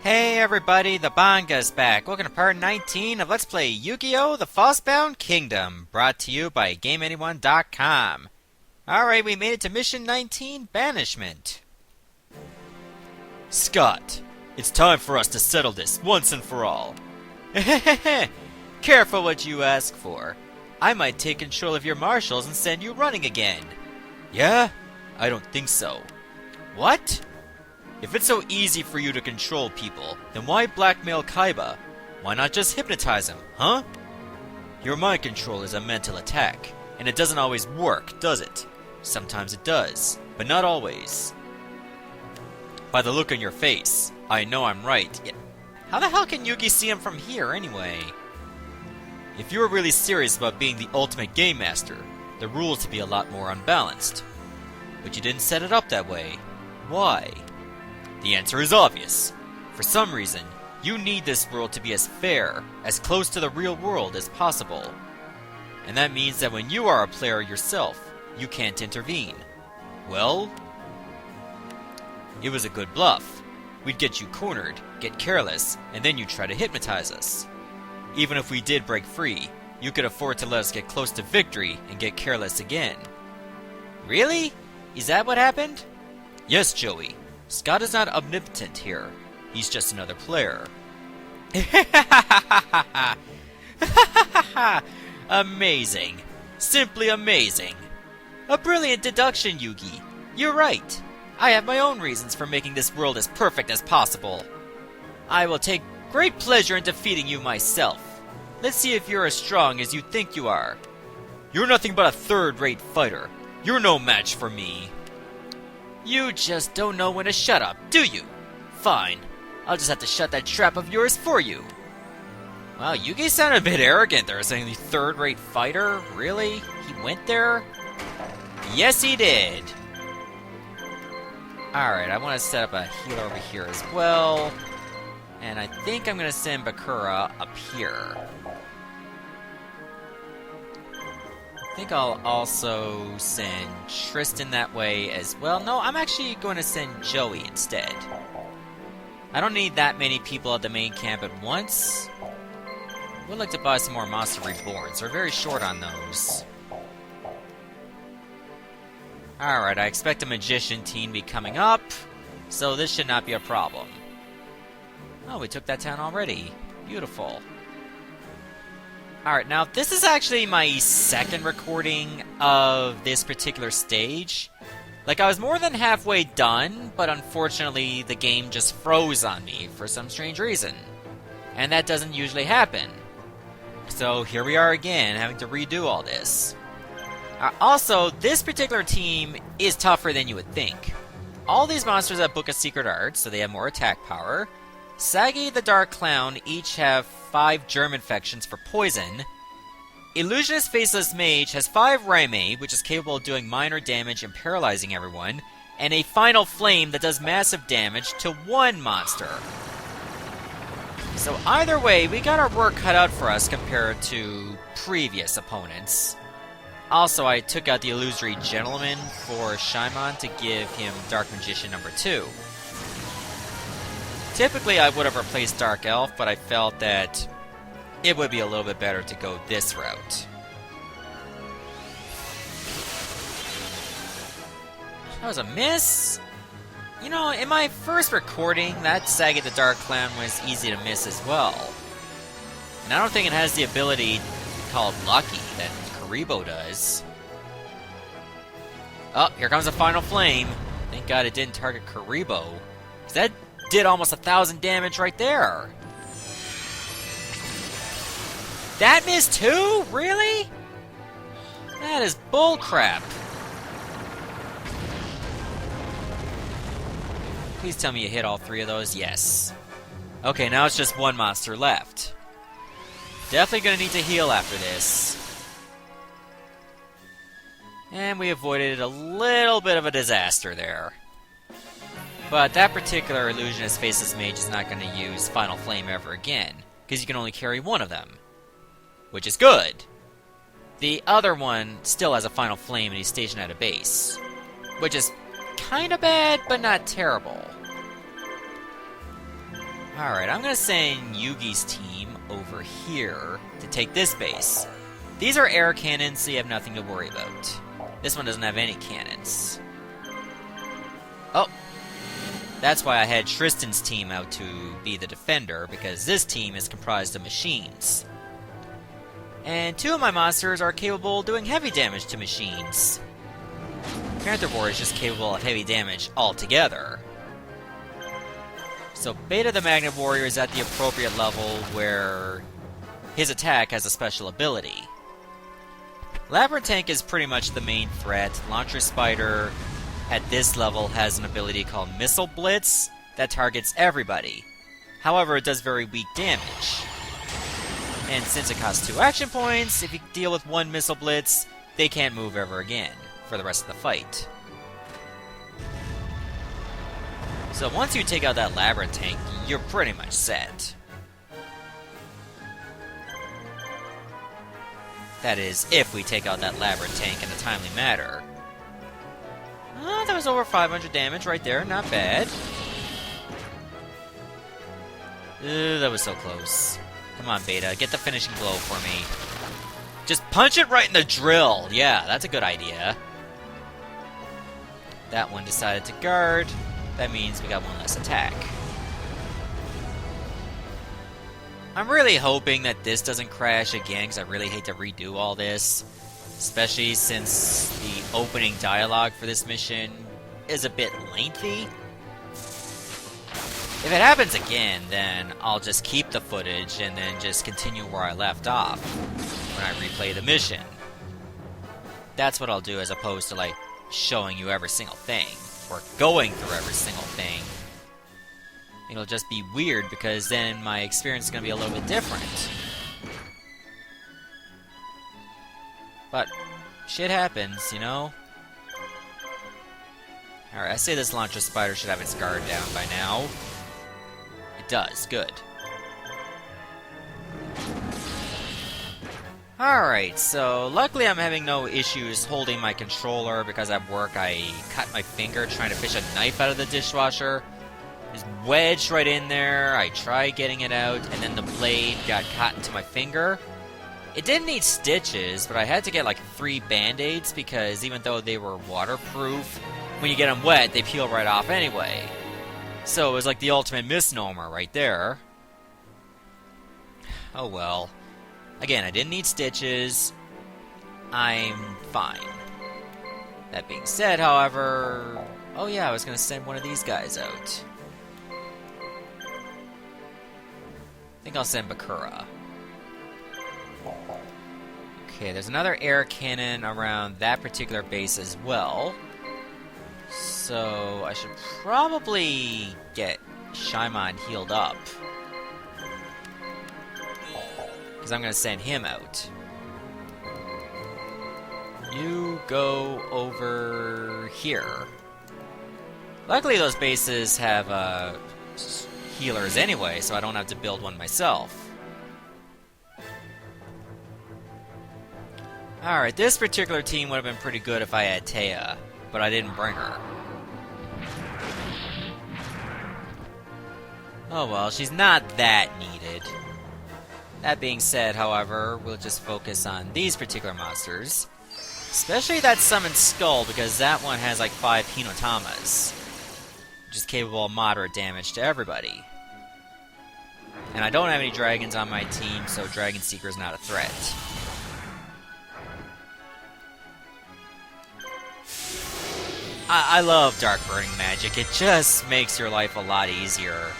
Hey everybody, the Banga's back. Welcome to part 19 of Let's Play Yu-Gi-Oh! The Falsebound Kingdom, brought to you by GameAnyone.com. Alright, we made it to mission 19, Banishment. Scott, it's time for us to settle this once and for all. Careful what you ask for. I might take control of your marshals and send you running again. Yeah? I don't think so. What? If it's so easy for you to control people, then why blackmail Kaiba? Why not just hypnotize him, huh? Your mind control is a mental attack, and it doesn't always work, does it? Sometimes it does, but not always. By the look on your face, I know I'm right. How the hell can Yugi see him from here, anyway? If you were really serious about being the ultimate game master, the rules would be a lot more unbalanced. But you didn't set it up that way. Why? The answer is obvious. For some reason, you need this world to be as fair, as close to the real world as possible. And that means that when you are a player yourself, you can't intervene. Well, it was a good bluff. We'd get you cornered, get careless, and then you'd try to hypnotize us. Even if we did break free, you could afford to let us get close to victory and get careless again. Really? Is that what happened? Yes, Joey. Scott is not omnipotent here. He's just another player. Amazing. Simply amazing. A brilliant deduction, Yugi. You're right. I have my own reasons for making this world as perfect as possible. I will take great pleasure in defeating you myself. Let's see if you're as strong as you think you are. You're nothing but a third-rate fighter. You're no match for me. You just don't know when to shut up, do you? Fine. I'll just have to shut that trap of yours for you. Wow, Yugi sounded a bit arrogant there, saying the third-rate fighter? Really? He went there? Yes, he did. Alright, I want to set up a healer over here as well. And I think I'm going to send Bakura up here. I think I'll also send Tristan that way as well. No, I'm actually going to send Joey instead. I don't need that many people at the main camp at once. I would like to buy some more Monster Reborns. We're very short on those. Alright, I expect a Magician team to be coming up, so this should not be a problem. Oh, we took that town already. Beautiful. Alright, now this is actually my second recording of this particular stage. Like, I was more than halfway done, but unfortunately the game just froze on me for some strange reason. And that doesn't usually happen. So here we are again, having to redo all this. Also, this particular team is tougher than you would think. All these monsters have Book of Secret Arts, so they have more attack power. Sagi the Dark Clown each have 5 germ infections for poison. Illusionist Faceless Mage has 5 Raimei, which is capable of doing minor damage and paralyzing everyone, and a Final Flame that does massive damage to 1 monster. So either way, we got our work cut out for us compared to previous opponents. Also, I took out the Illusory Gentleman for Shaimon to give him Dark Magician number 2. Typically, I would have replaced Dark Elf, but I felt that it would be a little bit better to go this route. That was a miss? You know, in my first recording, that Sagi the Dark Clown was easy to miss as well. And I don't think it has the ability to call it lucky that Karibo does. Oh, here comes a Final Flame. Thank God it didn't target Karibo. That did almost 1,000 damage right there. That missed too? Really? That is bullcrap. Please tell me you hit all 3 of those. Yes. Okay, now it's just 1 monster left. Definitely gonna need to heal after this. And we avoided a little bit of a disaster there. But that particular Illusionist Faceless Mage is not going to use Final Flame ever again, because you can only carry 1 of them. Which is good. The other one still has a Final Flame and he's stationed at a base. Which is kinda bad, but not terrible. Alright, I'm gonna send Yugi's team over here to take this base. These are air cannons, so you have nothing to worry about. This one doesn't have any cannons. Oh! That's why I had Tristan's team out to be the defender, because this team is comprised of machines. And 2 of my monsters are capable of doing heavy damage to machines. Panther War is just capable of heavy damage altogether. So Beta the Magnet Warrior is at the appropriate level where his attack has a special ability. Labyrinth Tank is pretty much the main threat. Launcher Spider at this level has an ability called Missile Blitz that targets everybody. However, it does very weak damage. And since it costs 2 action points, if you deal with 1 Missile Blitz, they can't move ever again for the rest of the fight. So once you take out that Labyrinth Tank, you're pretty much set. That is, if we take out that Labyrinth Tank in a timely manner. Oh, that was over 500 damage right there, not bad. That was so close. Come on, Beta, get the finishing blow for me. Just punch it right in the drill! Yeah, that's a good idea. That one decided to guard. That means we got 1 less attack. I'm really hoping that this doesn't crash again, because I really hate to redo all this. Especially since the opening dialogue for this mission is a bit lengthy. If it happens again, then I'll just keep the footage and then just continue where I left off when I replay the mission. That's what I'll do, as opposed to, like, showing you every single thing, or going through every single thing. It'll just be weird, because then my experience is going to be a little bit different. But shit happens, you know? Alright, I say this Launcher Spider should have its guard down by now. It does, good. Alright, so luckily I'm having no issues holding my controller, because at work I cut my finger trying to fish a knife out of the dishwasher. It was wedged right in there, I tried getting it out, and then the blade got caught into my finger. It didn't need stitches, but I had to get like 3 band-aids, because even though they were waterproof, when you get them wet, they peel right off anyway. So it was like the ultimate misnomer right there. Oh well. Again, I didn't need stitches. I'm fine. That being said, however... Oh yeah, I was gonna send one of these guys out. I think I'll send Bakura. Okay, there's another air cannon around that particular base as well. So I should probably get Shaimon healed up, because I'm going to send him out. You go over here. Luckily those bases have healers anyway, so I don't have to build one myself. Alright, this particular team would have been pretty good if I had Taya, but I didn't bring her. Oh well, she's not that needed. That being said, however, we'll just focus on these particular monsters. Especially that Summoned Skull, because that one has like 5 Hinotamas, which is capable of moderate damage to everybody. And I don't have any dragons on my team, so Dragon Seeker is not a threat. I love Dark Burning Magic. It just makes your life a lot easier.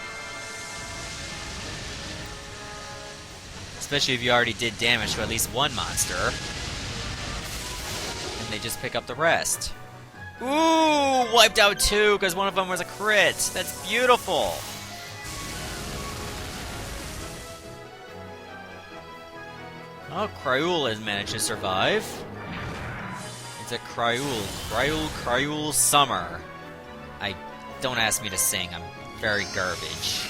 Especially if you already did damage to at least one monster. And they just pick up the rest. Ooh! Wiped out 2 because one of them was a crit. That's beautiful. Oh, Cryul has managed to survive. It's a Cryul Summer. Don't ask me to sing, I'm very garbage.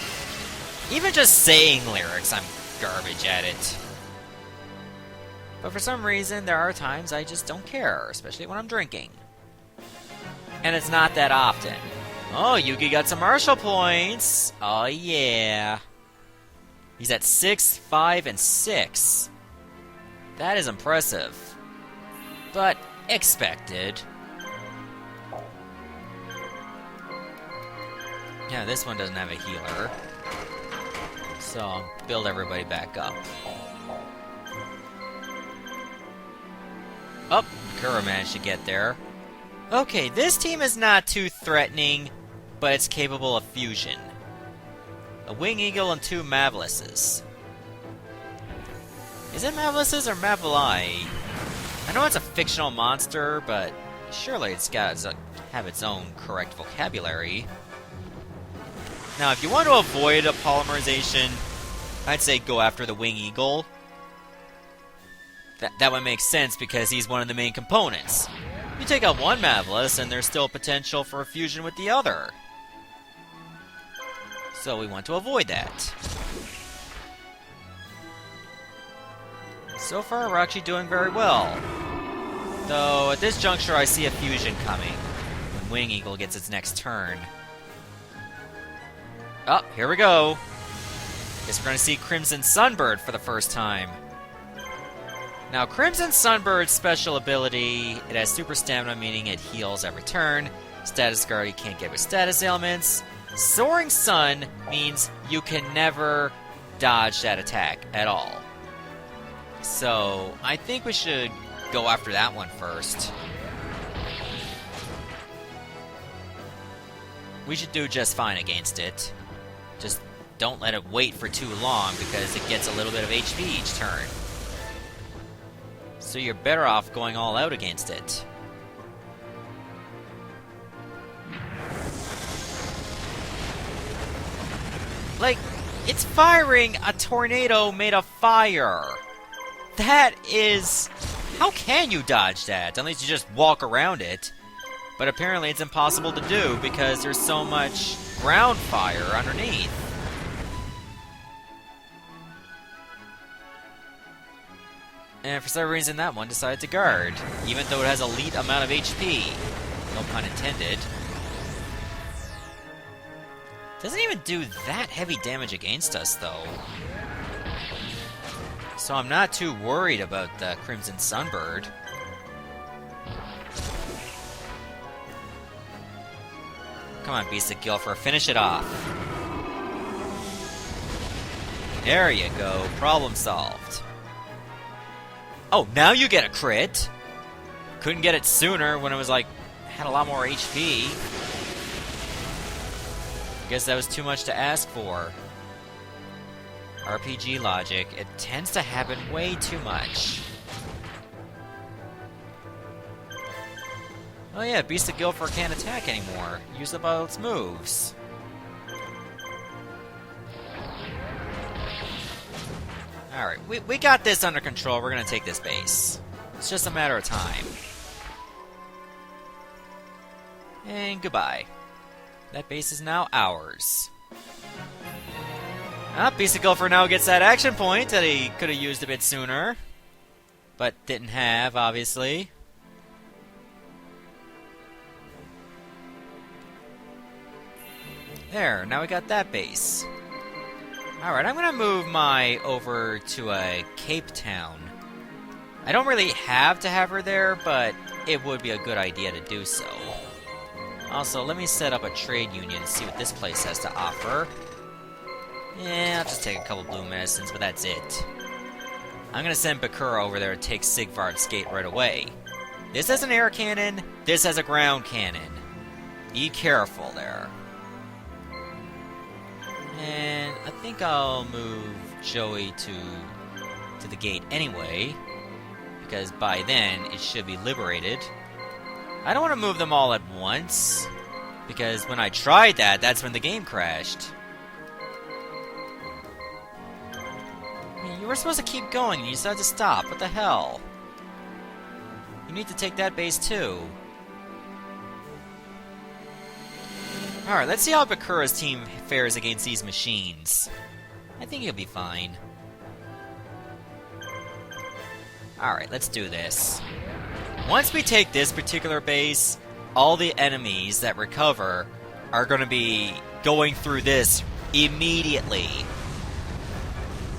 Even just saying lyrics, I'm garbage at it. But for some reason, there are times I just don't care, especially when I'm drinking. And it's not that often. Oh, Yugi got some martial points! Oh yeah! He's at 6, 5, and 6. That is impressive. But expected. Yeah, this one doesn't have a healer. So I'll build everybody back up. Oh, Bakura managed to get there. Okay, this team is not too threatening, but it's capable of fusion. A Wing Eagle and 2 Mavlises. Is it Mavlises or Mavli? I know it's a fictional monster, but surely it's got to have its own correct vocabulary. Now, if you want to avoid a polymerization, I'd say go after the Wing Eagle. That one makes sense because he's one of the main components. You take out one Mavlis, and there's still potential for a fusion with the other. So we want to avoid that. So far, we're actually doing very well. Though, at this juncture, I see a fusion coming when Wing Eagle gets its next turn. Oh, here we go. Guess we're going to see Crimson Sunbird for the first time. Now, Crimson Sunbird's special ability, it has super stamina, meaning it heals every turn. Status guard, you can't get with status ailments. Soaring Sun means you can never dodge that attack at all. So, I think we should go after that one first. We should do just fine against it. Just don't let it wait for too long because it gets a little bit of HP each turn. So you're better off going all out against it. Like, it's firing a tornado made of fire. That is... How can you dodge that? Unless you just walk around it. But apparently it's impossible to do because there's so much ground fire underneath. And for some reason that one decided to guard, even though it has a elite amount of HP. No pun intended. Doesn't even do that heavy damage against us, though. So I'm not too worried about the Crimson Sunbird. Come on, Beast of Guilford, finish it off. There you go, problem solved. Oh, now you get a crit! Couldn't get it sooner when it was like, had a lot more HP. Guess that was too much to ask for. RPG logic, it tends to happen way too much. Oh yeah, Beast of Guilford can't attack anymore. Use up all its moves. Alright, we got this under control. We're gonna take this base. It's just a matter of time. And goodbye. That base is now ours. Beast of Guilford now gets that action point that he could have used a bit sooner. But didn't have, obviously. There, now we got that base. Alright, I'm gonna move my over to a Cape Town. I don't really have to have her there, but it would be a good idea to do so. Also, let me set up a trade union and see what this place has to offer. Yeah, I'll just take a couple blue medicines, but that's it. I'm gonna send Bakura over there to take Sigvard's gate right away. This has an air cannon, this has a ground cannon. Be careful there. And I think I'll move Joey to the gate anyway, because by then it should be liberated. I don't want to move them all at once, because when I tried that, that's when the game crashed. I mean, you were supposed to keep going, and you decided to stop. What the hell? You need to take that base too. Alright, let's see how Bakura's team fares against these machines. I think he'll be fine. Alright, let's do this. Once we take this particular base, all the enemies that recover are going to be going through this immediately.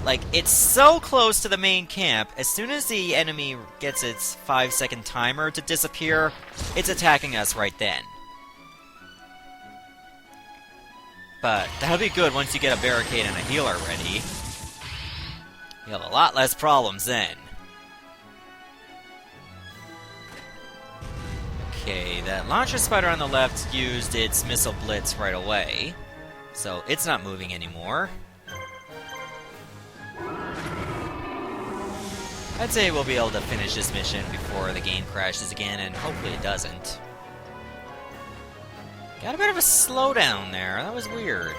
Like, it's so close to the main camp, as soon as the enemy gets its 5-second timer to disappear, it's attacking us right then. But that'll be good once you get a barricade and a healer ready. You'll have a lot less problems then. Okay, that launcher spider on the left used its missile blitz right away, so it's not moving anymore. I'd say we'll be able to finish this mission before the game crashes again, and hopefully it doesn't. Got a bit of a slowdown there, that was weird.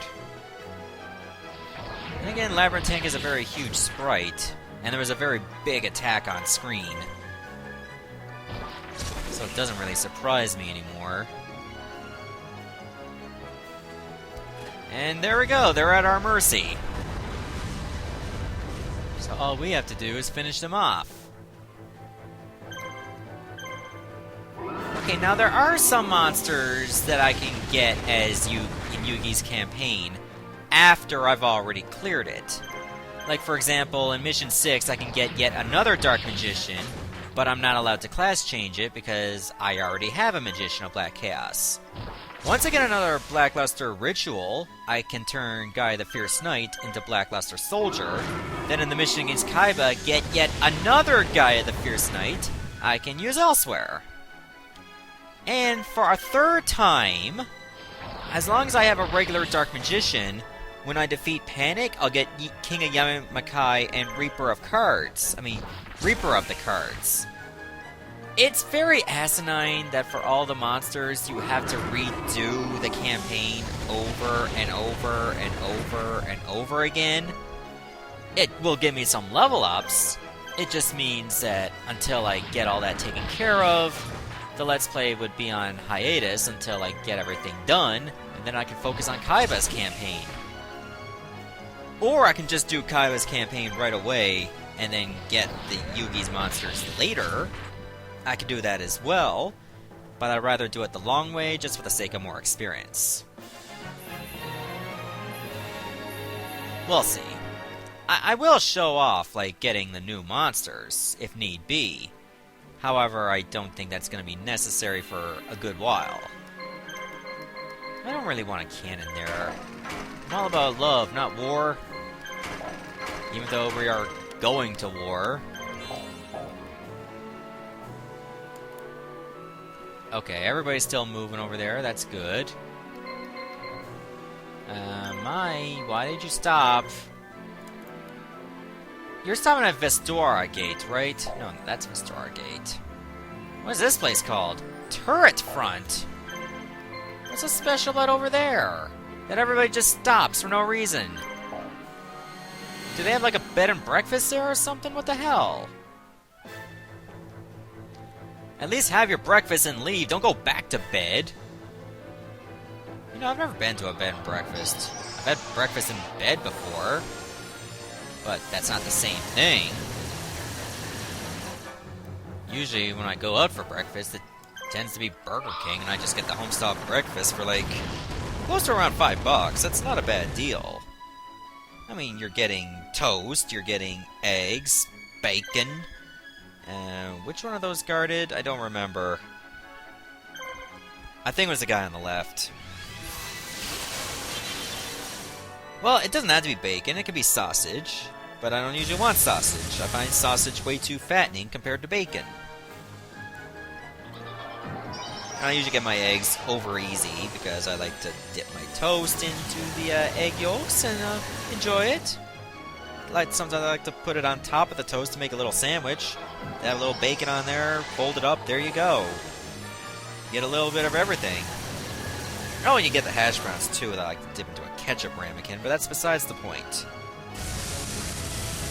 And again, Labyrinth Tank is a very huge sprite, and there was a very big attack on screen. So it doesn't really surprise me anymore. And there we go, they're at our mercy. So all we have to do is finish them off. Okay, now there are some monsters that I can get as in Yugi's campaign after I've already cleared it. Like, for example, in Mission 6, I can get yet another Dark Magician, but I'm not allowed to class change it because I already have a Magician of Black Chaos. Once I get another Blackluster Ritual, I can turn Guy the Fierce Knight into Blackluster Soldier. Then in the mission against Kaiba, get yet another Guy the Fierce Knight I can use elsewhere. And for a third time, as long as I have a regular Dark Magician, when I defeat Panic, I'll get King of Yamamakai and Reaper of the Cards. It's very asinine that for all the monsters, you have to redo the campaign over and over and over and over again. It will give me some level ups. It just means that until I get all that taken care of, the Let's Play would be on hiatus until I get everything done, and then I can focus on Kaiba's campaign. Or I can just do Kaiba's campaign right away, and then get the Yugi's monsters later. I could do that as well, but I'd rather do it the long way, just for the sake of more experience. We'll see. I will show off, like, getting the new monsters, if need be. However, I don't think that's going to be necessary for a good while. I don't really want a cannon there. I'm all about love, not war. Even though we are going to war. Okay, everybody's still moving over there, that's good. Why did you stop? You're stopping at Vestora Gate, right? No, that's Vestora Gate. What is this place called? Turret Front! What's so special about over there? That everybody just stops for no reason. Do they have like a bed and breakfast there or something? What the hell? At least have your breakfast and leave. Don't go back to bed. You know, I've never been to a bed and breakfast. I've had breakfast in bed before. But that's not the same thing. Usually when I go out for breakfast, it tends to be Burger King, and I just get the homestyle breakfast for like close to around $5. That's not a bad deal. I mean, you're getting toast, you're getting eggs, bacon. Which one of those guarded? I don't remember. I think it was the guy on the left. Well, it doesn't have to be bacon, it could be sausage. But I don't usually want sausage. I find sausage way too fattening compared to bacon. And I usually get my eggs over easy because I like to dip my toast into the egg yolks and enjoy it. Sometimes I like to put it on top of the toast to make a little sandwich. Have a little bacon on there, fold it up, there you go. Get a little bit of everything. Oh, and you get the hash browns too that I like to dip into a ketchup ramekin, but that's besides the point.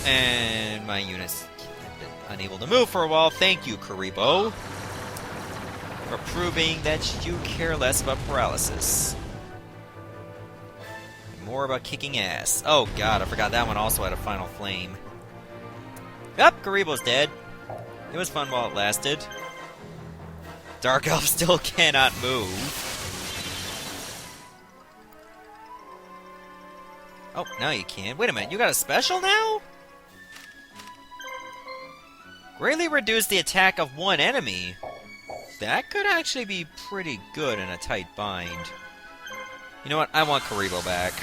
And my units have been unable to move for a while. Thank you, Karibo, for proving that you care less about paralysis. More about kicking ass. Oh god, I forgot that one also had a final flame. Yup, Karibo's dead. It was fun while it lasted. Dark Elf still cannot move. Oh, now you can. Wait a minute, you got a special now? Greatly reduce the attack of one enemy. That could actually be pretty good in a tight bind. You know what? I want Karibo back.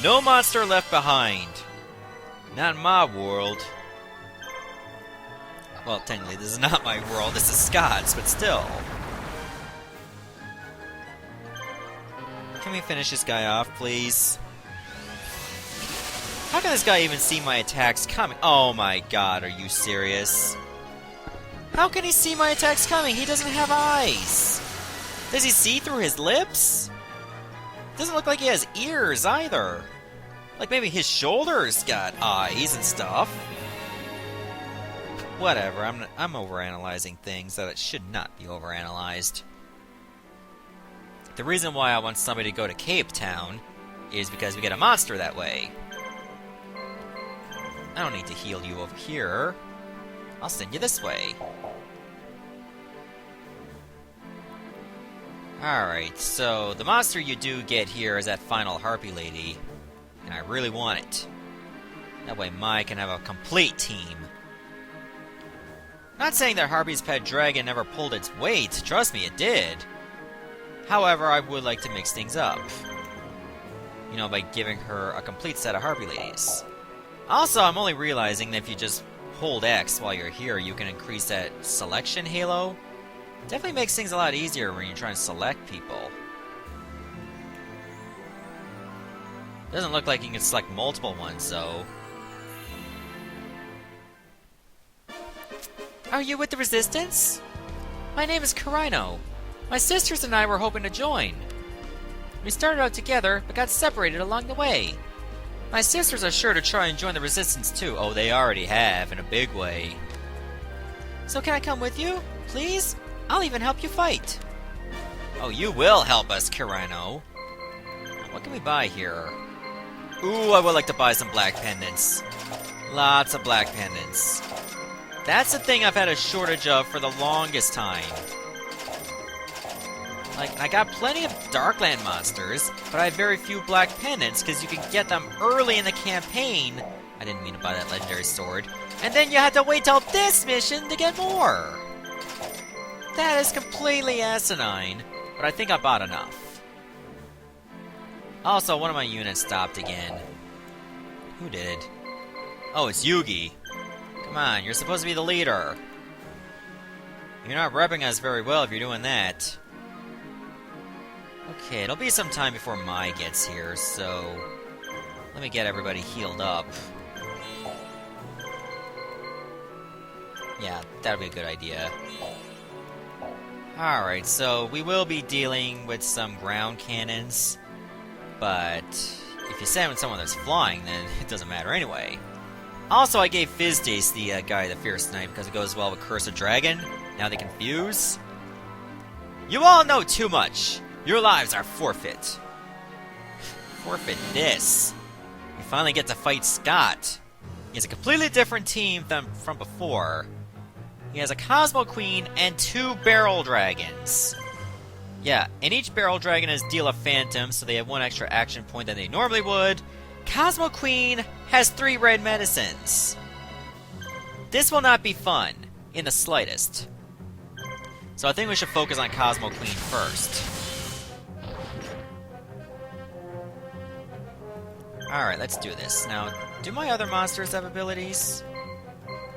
No monster left behind. Not in my world. Well, technically, this is not my world. This is Scott's, but still. Can we finish this guy off, please? How can this guy even see my attacks coming? Oh my god, are you serious? How can he see my attacks coming? He doesn't have eyes. Does he see through his lips? Doesn't look like he has ears either. Like maybe his shoulders got eyes and stuff. Whatever, I'm overanalyzing things that it should not be overanalyzed. The reason why I want somebody to go to Cape Town is because we get a monster that way. I don't need to heal you over here. I'll send you this way. Alright, so the monster you do get here is that final Harpie Lady. And I really want it. That way Mai can have a complete team. Not saying that Harpie's pet dragon never pulled its weight. Trust me, it did. However, I would like to mix things up. You know, by giving her a complete set of Harpie Ladies. Also, I'm only realizing that if you just hold X while you're here, you can increase that selection halo. Definitely makes things a lot easier when you're trying to select people. Doesn't look like you can select multiple ones, though. Are you with the Resistance? My name is Karino. My sisters and I were hoping to join. We started out together, but got separated along the way. My sisters are sure to try and join the Resistance too. Oh, they already have, in a big way. So can I come with you? Please? I'll even help you fight. Oh, you will help us, Karino. What can we buy here? Ooh, I would like to buy some black pendants. Lots of black pendants. That's the thing I've had a shortage of for the longest time. Like, I got plenty of Darkland monsters, but I have very few black pendants because you can get them early in the campaign. I didn't mean to buy that legendary sword. And then you had to wait till this mission to get more. That is completely asinine, but I think I bought enough. Also, one of my units stopped again. Who did? Oh, it's Yugi. Come on, you're supposed to be the leader. You're not repping us very well if you're doing that. Okay, it'll be some time before Mai gets here, so let me get everybody healed up. Yeah, that'd be a good idea. Alright, so we will be dealing with some ground cannons, but if you send with someone that's flying, then it doesn't matter anyway. Also, I gave Fizdace the guy the Fierce Knight because it goes well with Curse of Dragon. Now they can fuse. You all know too much! Your lives are forfeit. Forfeit this. You finally get to fight Scott. He has a completely different team than from before. He has a Cosmo Queen and 2 Barrel Dragons. Yeah, and each Barrel Dragon has Deal a Phantom, so they have 1 extra action point than they normally would. Cosmo Queen has 3 red medicines. This will not be fun, in the slightest. So I think we should focus on Cosmo Queen first. Alright, let's do this. Now, do my other monsters have abilities?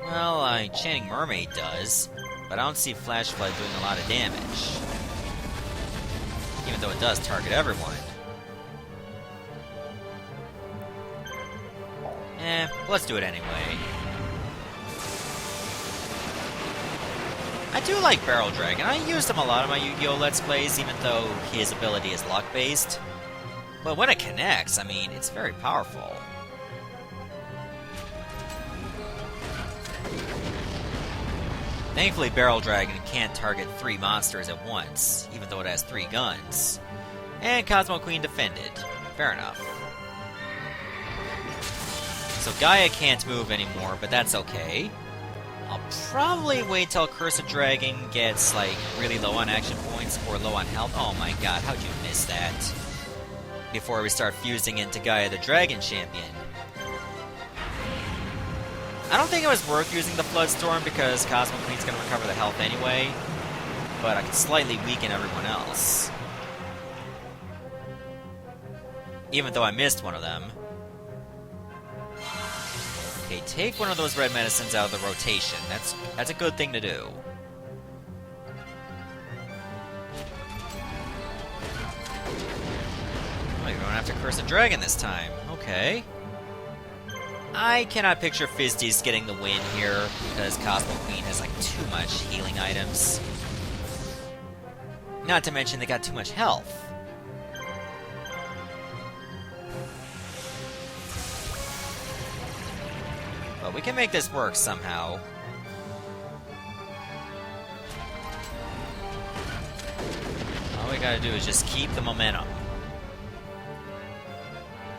Well, Chanting Mermaid does, but I don't see Flash Flood doing a lot of damage. Even though it does target everyone. Let's do it anyway. I do like Barrel Dragon. I used him a lot in my Yu-Gi-Oh! Let's Plays, even though his ability is luck-based. But when it connects, I mean, it's very powerful. Thankfully, Barrel Dragon can't target 3 monsters at once, even though it has 3 guns. And Cosmo Queen defended. Fair enough. So Gaia can't move anymore, but that's okay. I'll probably wait till Cursed Dragon gets, like, really low on action points or low on health. Oh my god, how'd you miss that? before we start fusing into Gaia the Dragon Champion. I don't think it was worth using the Floodstorm because Cosmo Queen's going to recover the health anyway, but I can slightly weaken everyone else. Even though I missed one of them. Okay, take one of those red medicines out of the rotation. That's a good thing to do. Oh, you don't have to curse a dragon this time. Okay. I cannot picture Fizzdies getting the win here because Cosmo Queen has like too much healing items. Not to mention they got too much health. But we can make this work somehow. All we gotta do is just keep the momentum.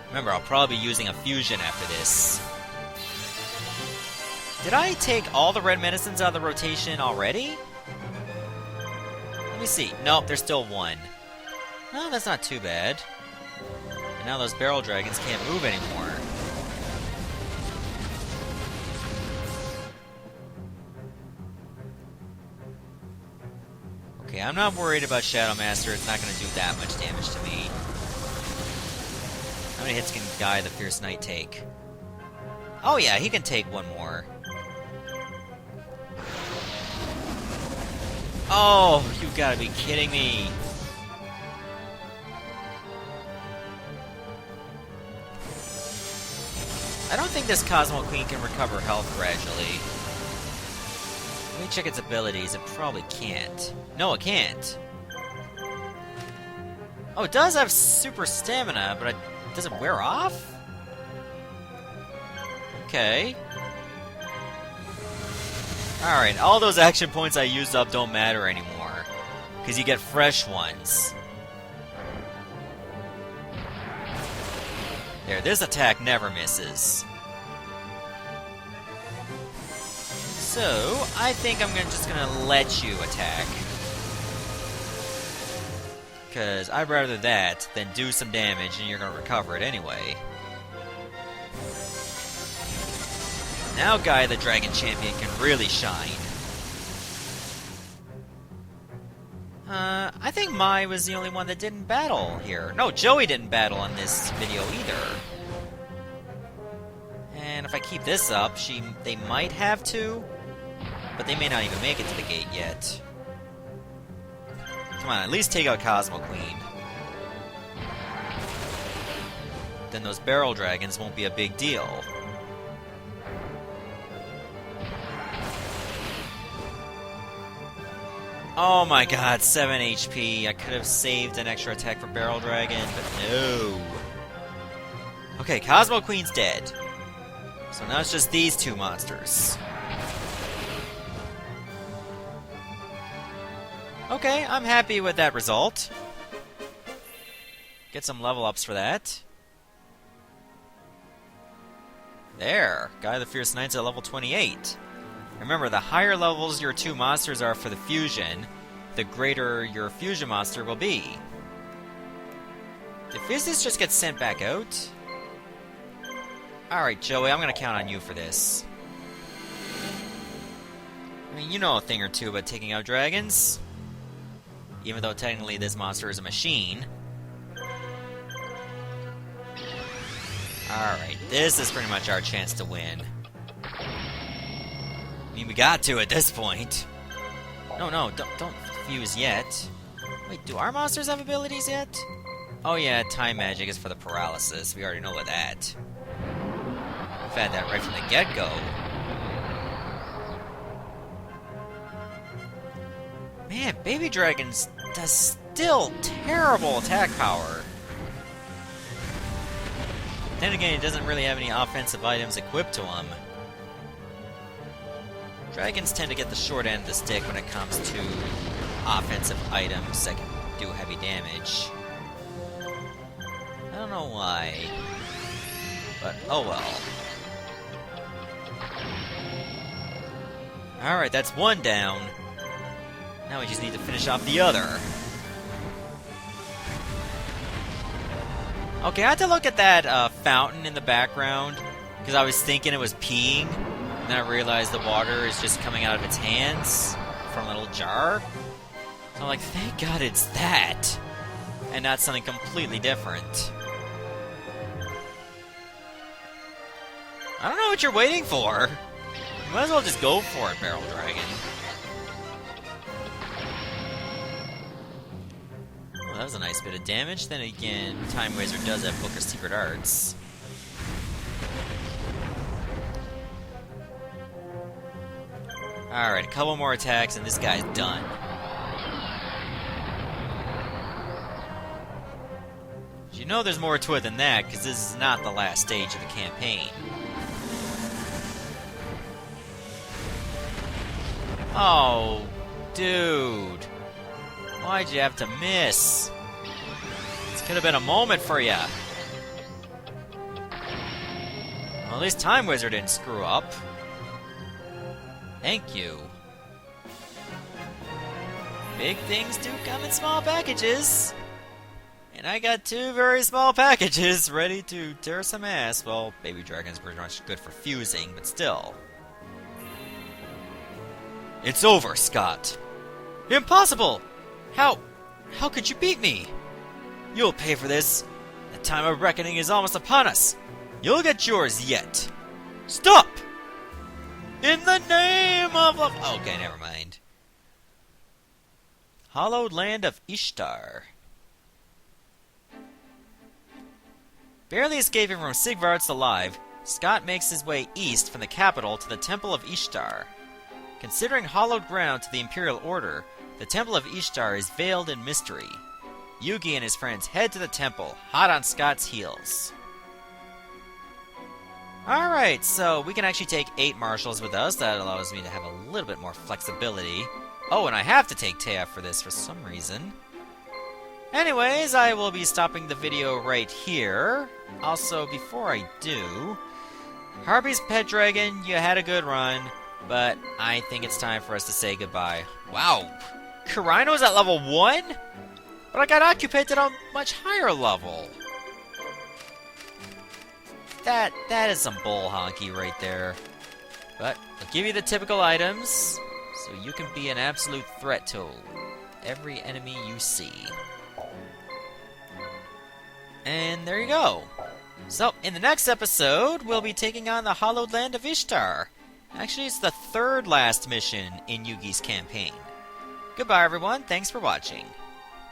Remember, I'll probably be using a fusion after this. Did I take all the red medicines out of the rotation already? Let me see. Nope, there's still one. Oh, that's not too bad. And now those barrel dragons can't move anymore. Okay, I'm not worried about Shadow Master. It's not going to do that much damage to me. How many hits can Guy the Fierce Knight take? Oh yeah, he can take one more. Oh, you gotta be kidding me. I don't think this Cosmo Queen can recover health gradually. Let me check its abilities. It probably can't. No, it can't. Oh, it does have super stamina, but does it wear off? Okay. Alright, all those action points I used up don't matter anymore. Because you get fresh ones. There, this attack never misses. So, I think I'm just gonna let you attack. Because I'd rather that than do some damage and you're gonna recover it anyway. Now Guy the Dragon Champion can really shine. I think Mai was the only one that didn't battle here. No, Joey didn't battle in this video either. And if I keep this up, they might have to, but they may not even make it to the gate yet. Come on, at least take out Cosmo Queen. Then those barrel dragons won't be a big deal. Oh my god, 7 HP. I could have saved an extra attack for Barrel Dragon, but no. Okay, Cosmo Queen's dead. So now it's just these two monsters. Okay, I'm happy with that result. Get some level ups for that. There, Guy the Fierce Knight's at level 28. Remember, the higher levels your two monsters are for the fusion, the greater your fusion monster will be. Did Fizzis just get sent back out? Alright, Joey, I'm gonna count on you for this. I mean, you know a thing or two about taking out dragons. Even though technically this monster is a machine. Alright, this is pretty much our chance to win. I mean, we got to at this point. No, don't fuse yet. Wait, do our monsters have abilities yet? Oh yeah, time magic is for the paralysis. We already know about that. We've had that right from the get-go. Man, Baby Dragons does still terrible attack power. Then again, it doesn't really have any offensive items equipped to him. Dragons tend to get the short end of the stick when it comes to offensive items that can do heavy damage. I don't know why, but oh well. Alright, that's one down. Now we just need to finish off the other. Okay, I had to look at that fountain in the background, because I was thinking it was peeing, and then I realized the water is just coming out of its hands from a little jar. So I'm like, thank God it's that, and not something completely different. I don't know what you're waiting for. You might as well just go for it, Barrel Dragon. Well, that was a nice bit of damage. Then again, Time Wazer does have Book of Secret Arts. Alright, a couple more attacks and this guy's done. But you know there's more to it than that, because this is not the last stage of the campaign. Oh, dude. Why'd you have to miss? This could have been a moment for ya. Well, at least Time Wizard didn't screw up. Thank you. Big things do come in small packages. And I got two very small packages ready to tear some ass. Well, Baby Dragon's pretty much good for fusing, but still. It's over, Scott. Impossible! How could you beat me? You'll pay for this. The time of reckoning is almost upon us. You'll get yours yet. Stop! In the name of... Okay, never mind. Hallowed Land of Ishtar. Barely escaping from Sigvarts alive, Scott makes his way east from the capital to the Temple of Ishtar. Considering hallowed ground to the Imperial Order, the Temple of Ishtar is veiled in mystery. Yugi and his friends head to the temple, hot on Scott's heels. Alright, so we can actually take 8 marshals with us. That allows me to have a little bit more flexibility. Oh, and I have to take Taya for this for some reason. Anyways, I will be stopping the video right here. Also, before I do, Harpie's Pet Dragon, you had a good run, but I think it's time for us to say goodbye. Wow, Kurino's at level 1? But I got Occupied at a much higher level. That is some bull honky right there. But I'll give you the typical items, so you can be an absolute threat to every enemy you see. And there you go. So, in the next episode, we'll be taking on the Hallowed Land of Ishtar. Actually, it's the third last mission in Yugi's campaign. Goodbye, everyone. Thanks for watching.